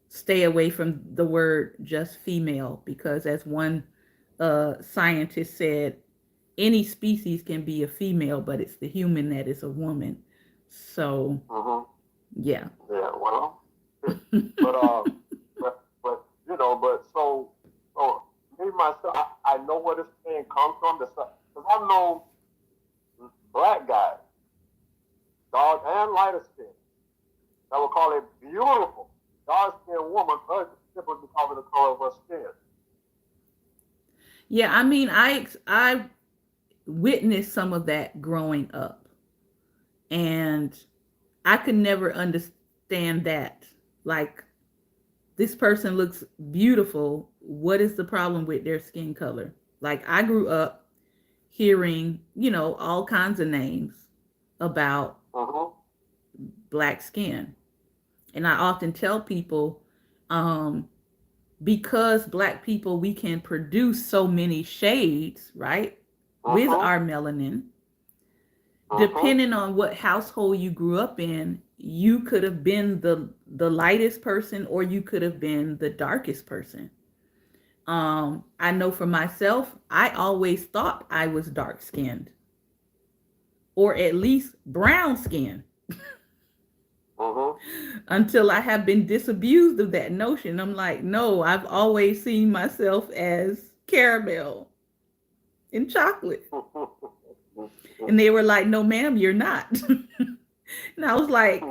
stay away from the word just female because, as one scientist said, any species can be a female, but it's the human that is a woman. So, mm-hmm. yeah. Yeah, well, but but so me myself, I know where this thing comes from. Because I've known black guys, dark and lighter skin, that would call it beautiful dark skinned woman ugly simply because of the color of her skin. Yeah, I mean, I witnessed some of that growing up, and I could never understand that. Like, this person looks beautiful. What is the problem with their skin color? Like, I grew up hearing, all kinds of names about Mm-hmm. black skin. And I often tell people, um, because black people, we can produce so many shades, right? With Mm-hmm. our melanin, Mm-hmm. depending on what household you grew up in, you could have been the lightest person or you could have been the darkest person. I know for myself, I always thought I was dark skinned or at least brown skinned Mm-hmm. until I have been disabused of that notion. I'm like, no, I've always seen myself as caramel and chocolate. And they were like, no, ma'am, you're not. And I was like,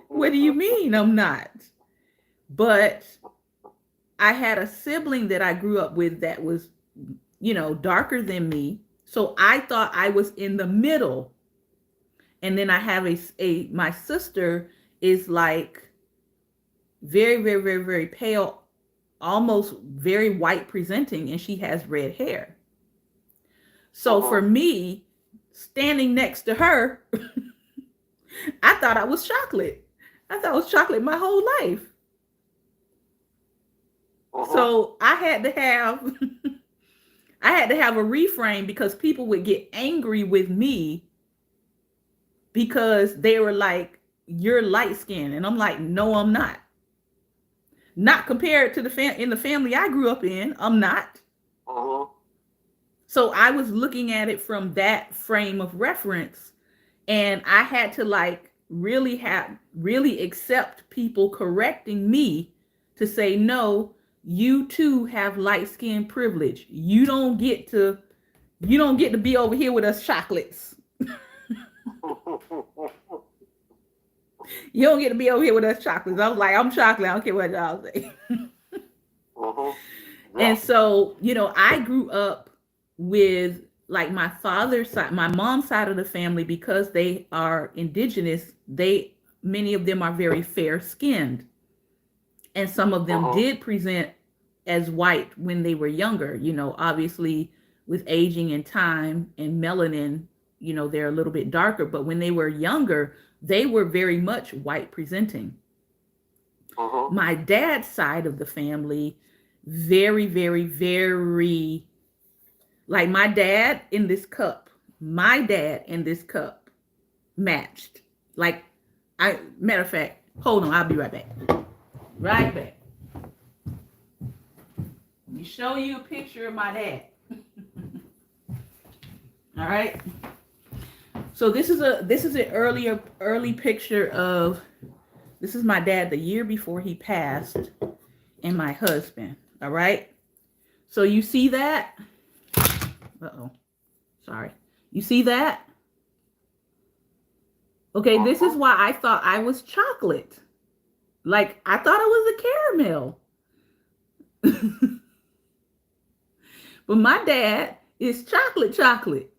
what do you mean I'm not? But I had a sibling that I grew up with that was, darker than me. So I thought I was in the middle. And then I have a my sister is like very, very, very, very pale, almost very white presenting, and she has red hair. So for Mm-hmm. me, standing next to her, I thought I was chocolate. I thought I was chocolate my whole life. Mm-hmm. So I had to have I had to have a reframe because people would get angry with me because they were like, you're light skinned. And I'm like, no, I'm not. Not compared to in the family I grew up in. I'm not. Mm-hmm. So I was looking at it from that frame of reference. And I had to like really accept people correcting me to say, no, you too have light skin privilege. You don't get to be over here with us chocolates. You don't get to be over here with us chocolates. I was like, I'm chocolate. I don't care what y'all say. Mm-hmm. And Yeah. so, I grew up with like my father's side, my mom's side of the family, because they are indigenous, many of them are very fair skinned. And some of them Mm-hmm. did present as white when they were younger, obviously with aging and time and melanin, they're a little bit darker. But when they were younger, they were very much white presenting. Mm-hmm. My dad's side of the family, very, very, very, like my dad in this cup, matched. Like, matter of fact, hold on, I'll be right back. Right back. Let me show you a picture of my dad. All right. So this is an early picture of, this is my dad the year before he passed, and my husband. All right. So you see that? Uh-oh. Sorry. You see that? Okay, this is why I thought I was chocolate. Like, I thought I was a caramel. But my dad is chocolate.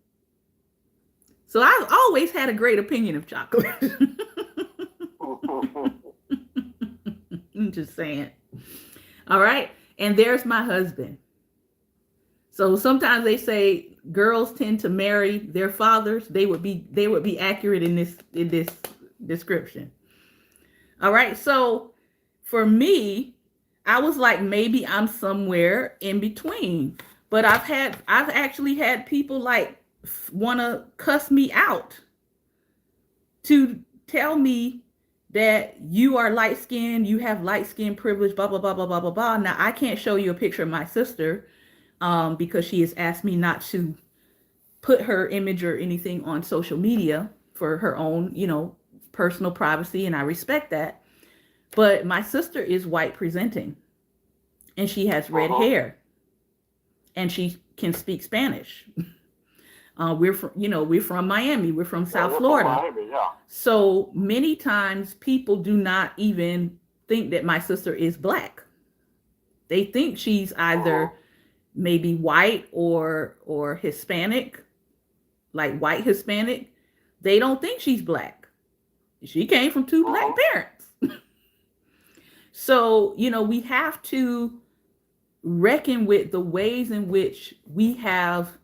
So I've always had a great opinion of chocolate. I'm just saying. All right. And there's my husband. So sometimes they say girls tend to marry their fathers. They would be accurate in this description. All right. So for me, I was like, maybe I'm somewhere in between. But I've actually had people like want to cuss me out to tell me that you are light skinned, you have light skin privilege, blah, blah, blah, blah, blah, blah, blah. Now, I can't show you a picture of my sister because she has asked me not to put her image or anything on social media for her own, personal privacy. And I respect that. But my sister is white presenting, and she has red hair, and she can speak Spanish. We're from Miami. We're from South Florida. Miami, yeah. So many times people do not even think that my sister is Black. They think she's either maybe white or Hispanic, like white Hispanic. They don't think she's Black. She came from two Black parents. So, we have to reckon with the ways in which we have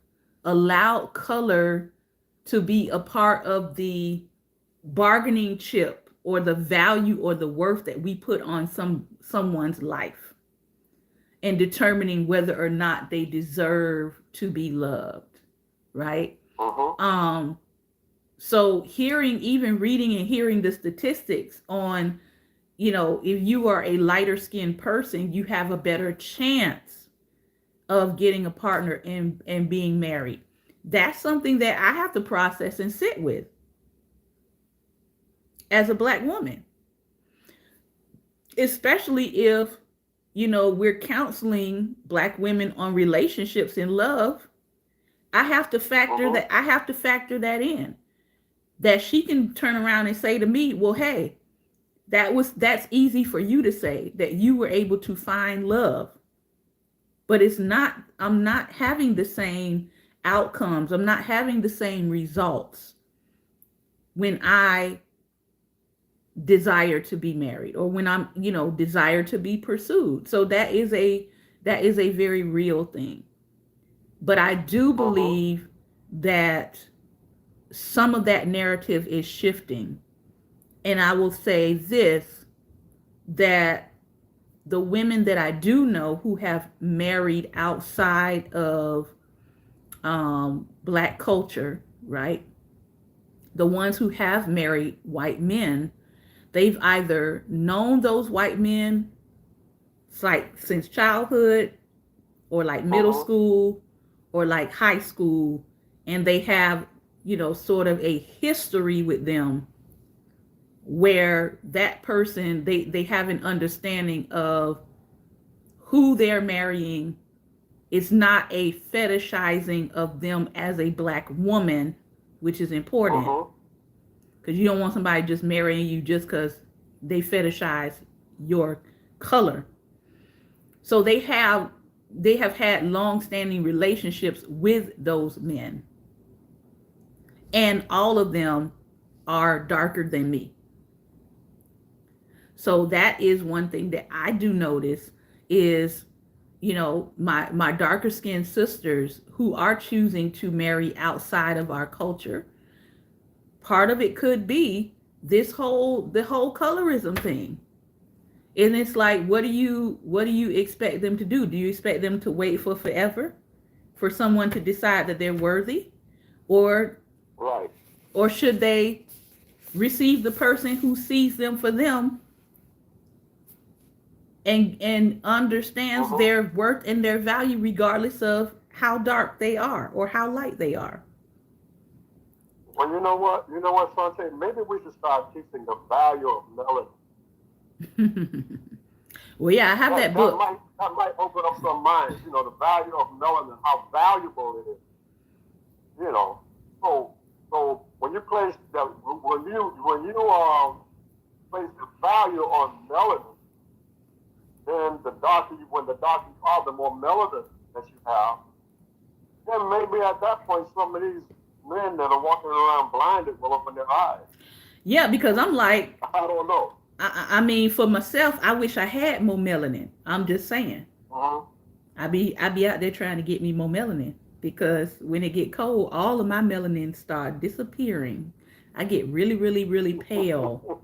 allowed color to be a part of the bargaining chip or the value or the worth that we put on someone's life, and determining whether or not they deserve to be loved, right? So reading and hearing the statistics on, if you are a lighter skinned person, you have a better chance of getting a partner and being married. That's something that I have to process and sit with as a Black woman, especially if, we're counseling Black women on relationships and love. I have to factor that in, that she can turn around and say to me, well, hey, that's easy for you to say, that you were able to find love. But I'm not having the same outcomes. I'm not having the same results when I desire to be married, or when I'm, desire to be pursued. So that is a very real thing. But I do believe that some of that narrative is shifting. And I will say this, that the women that I do know who have married outside of Black culture, right? The ones who have married white men, they've either known those white men like since childhood, or like middle school, or like high school, and they have, sort of a history with them where that person, they have an understanding of who they're marrying. It's not a fetishizing of them as a Black woman, which is important, because you don't want somebody just marrying you just because they fetishize your color. So they have had long-standing relationships with those men, and all of them are darker than me. So that is one thing that I do notice is, my darker skinned sisters who are choosing to marry outside of our culture. Part of it could be the whole colorism thing. And it's like, what do you expect them to do? Do you expect them to wait for forever for someone to decide that they're worthy? Or Right. or should they receive the person who sees them for them and understands Mm-hmm. their worth and their value regardless of how dark they are or how light they are? Well, you know what? You know what, Sante? Maybe we should start teaching the value of melanin. Well, yeah, I have that book. That might open up some minds. You know, the value of melanin, how valuable it is. You know, so when you place the when you place the value on melanin, then when the darker you are, the more melanin that you have, then maybe at that point some of these men that are walking around blinded will open their eyes. Yeah, because I'm like, I don't know. I mean, for myself, I wish I had more melanin. I'm just saying. Mm-hmm. I be out there trying to get me more melanin because when it get cold, all of my melanin start disappearing. I get really, really, really pale.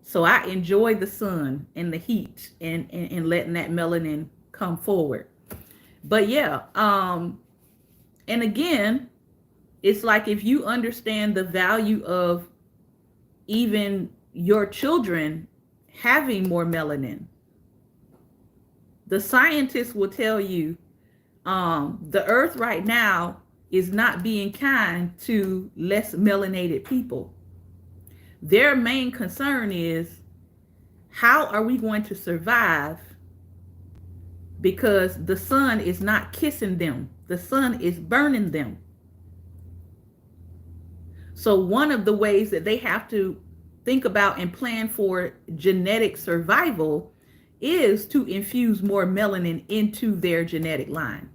So I enjoy the sun and the heat and letting that melanin come forward. But yeah, and again, it's like if you understand the value of even your children having more melanin, the scientists will tell you the earth right now is not being kind to less melanated people. Their main concern is how are we going to survive because the sun is not kissing them, the sun is burning them. So one of the ways that they have to think about and plan for genetic survival is to infuse more melanin into their genetic line.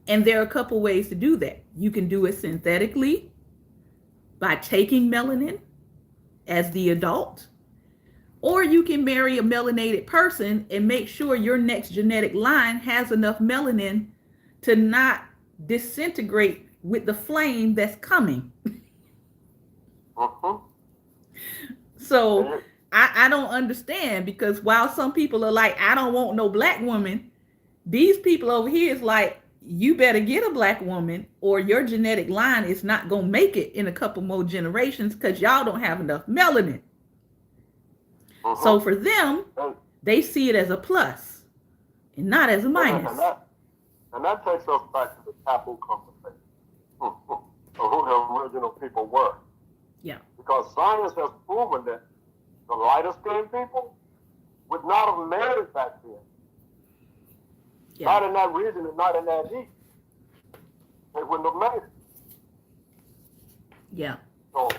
And there are a couple ways to do that. You can do it synthetically by taking melanin as the adult, or you can marry a melanated person and make sure your next genetic line has enough melanin to not disintegrate with the flame that's coming. Mm-hmm. So I don't understand, because while some people are like, I don't want no black woman, these people over here is like, you better get a black woman or your genetic line is not going to make it in a couple more generations because y'all don't have enough melanin. Mm-hmm. So for them, they see it as a plus and not as a minus. And that takes us back to the taboo conversation of who the original people were. Yeah. Because science has proven that the lighter skinned people would not have married back then. Yeah. Not in that region and not in that heat. They wouldn't have made it. Yeah. So,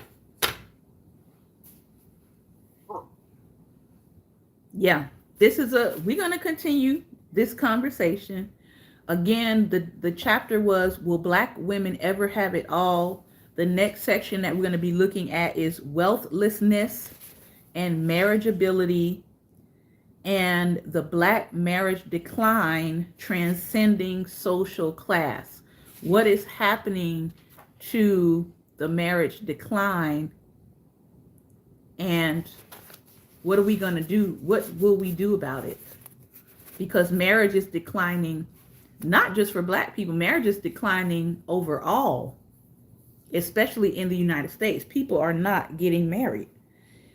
yeah. We're going to continue this conversation. Again, the chapter was, will black women ever have it all? The next section that we're going to be looking at is wealthlessness and marriageability and the black marriage decline transcending social class. What is happening to the marriage decline, and what are we going to do? What will we do about it? Because marriage is declining, not just for black people, marriage is declining overall. Especially in the United States, people are not getting married.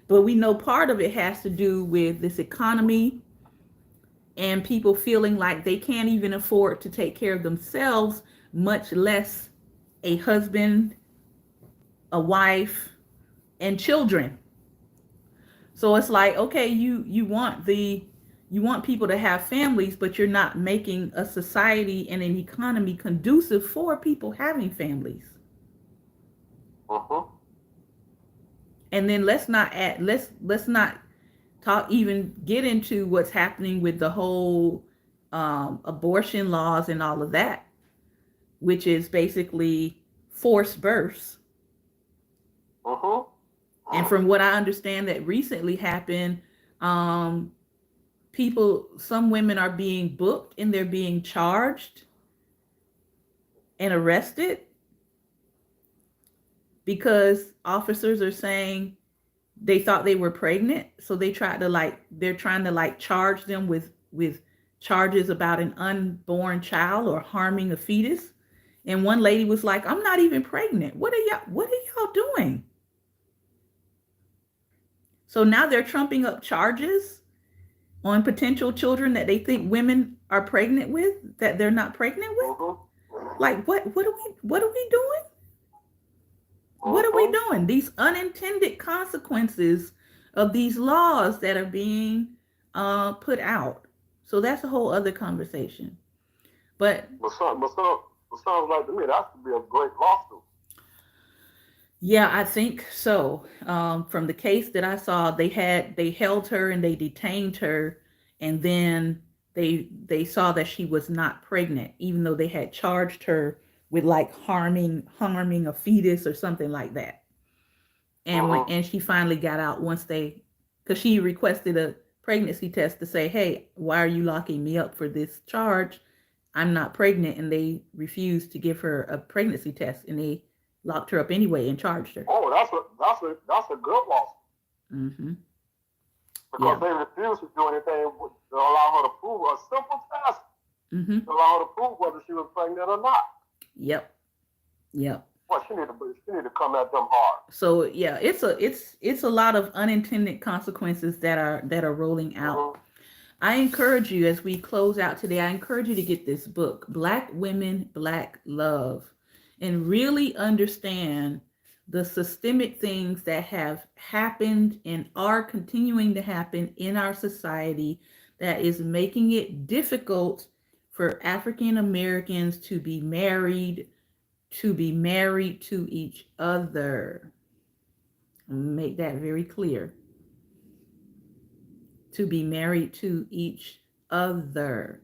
But we know part of it has to do with this economy and people feeling like they can't even afford to take care of themselves, much less a husband, a wife, and children. So it's like, okay, you want people to have families, but you're not making a society and an economy conducive for people having families. Mm-hmm. And then let's not talk, even get into what's happening with the whole abortion laws and all of that, which is basically forced births. Mm-hmm. And from what I understand that recently happened, some women are being booked and they're being charged and arrested because officers are saying they thought they were pregnant, so they're trying to like charge them with charges about an unborn child or harming a fetus. And one lady was like, "I'm not even pregnant. What are y'all doing?" So now they're trumping up charges on potential children that they think women are pregnant with, that they're not pregnant with. Like, what are we doing? What are we doing? These unintended consequences of these laws that are being put out. So that's a whole other conversation. But sounds like to me that could be a great lawsuit. yeah, I think so. From the case that I saw, they held her and they detained her, and then they saw that she was not pregnant, even though they had charged her with like harming a fetus or something like that. And and she finally got out once because she requested a pregnancy test to say, "Hey, why are you locking me up for this charge? I'm not pregnant." And they refused to give her a pregnancy test, and they locked her up anyway and charged her. Oh, that's a good lawsuit. Mm-hmm. Because they refused to do anything to allow her to prove a simple test to allow her to prove whether she was pregnant or not. Yep. Well, she need to come at them hard. So yeah, it's a lot of unintended consequences that are rolling out. I encourage you, as we close out today, I encourage you to get this book, Black Women, Black Love, and really understand the systemic things that have happened and are continuing to happen in our society that is making it difficult for African Americans to be married to each other. Make that very clear. To be married to each other.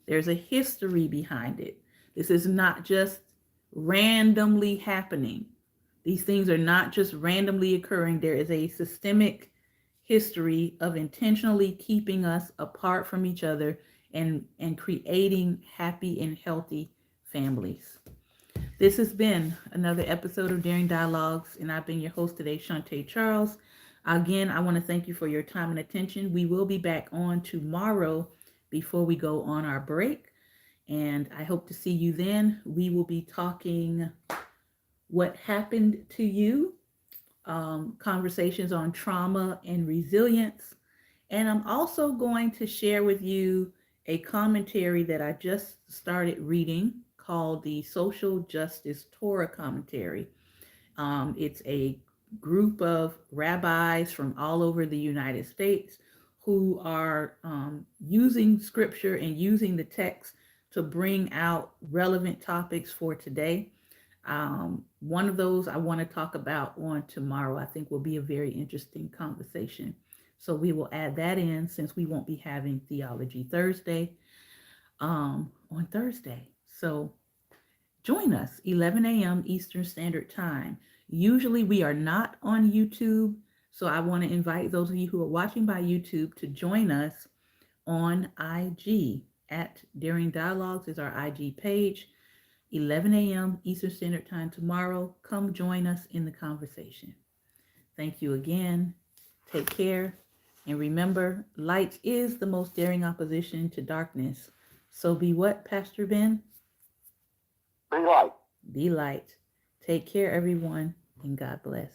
There's a history behind it. This is not just randomly happening. These things are not just randomly occurring. There is a systemic history of intentionally keeping us apart from each other and creating happy and healthy families. This has been another episode of Daring Dialogues, and I've been your host today, Shantae Charles. Again, I want to thank you for your time and attention. We will be back on tomorrow before we go on our break, and I hope to see you then. We will be talking what happened to you, conversations on trauma and resilience, and I'm also going to share with you a commentary that I just started reading called the Social Justice Torah Commentary. It's a group of rabbis from all over the United States who are using scripture and using the text to bring out relevant topics for today. One of those I want to talk about on tomorrow. I think will be a very interesting conversation. So we will add that in since we won't be having Theology Thursday on Thursday. So join us 11 a.m. Eastern Standard Time. Usually we are not on YouTube, so I want to invite those of you who are watching by YouTube to join us on IG at Daring Dialogues is our IG page. 11 a.m. Eastern Standard Time tomorrow. Come join us in the conversation. Thank you again. Take care. And remember, light is the most daring opposition to darkness. So be what, Pastor Ben? Be light. Be light. Take care, everyone, and God bless.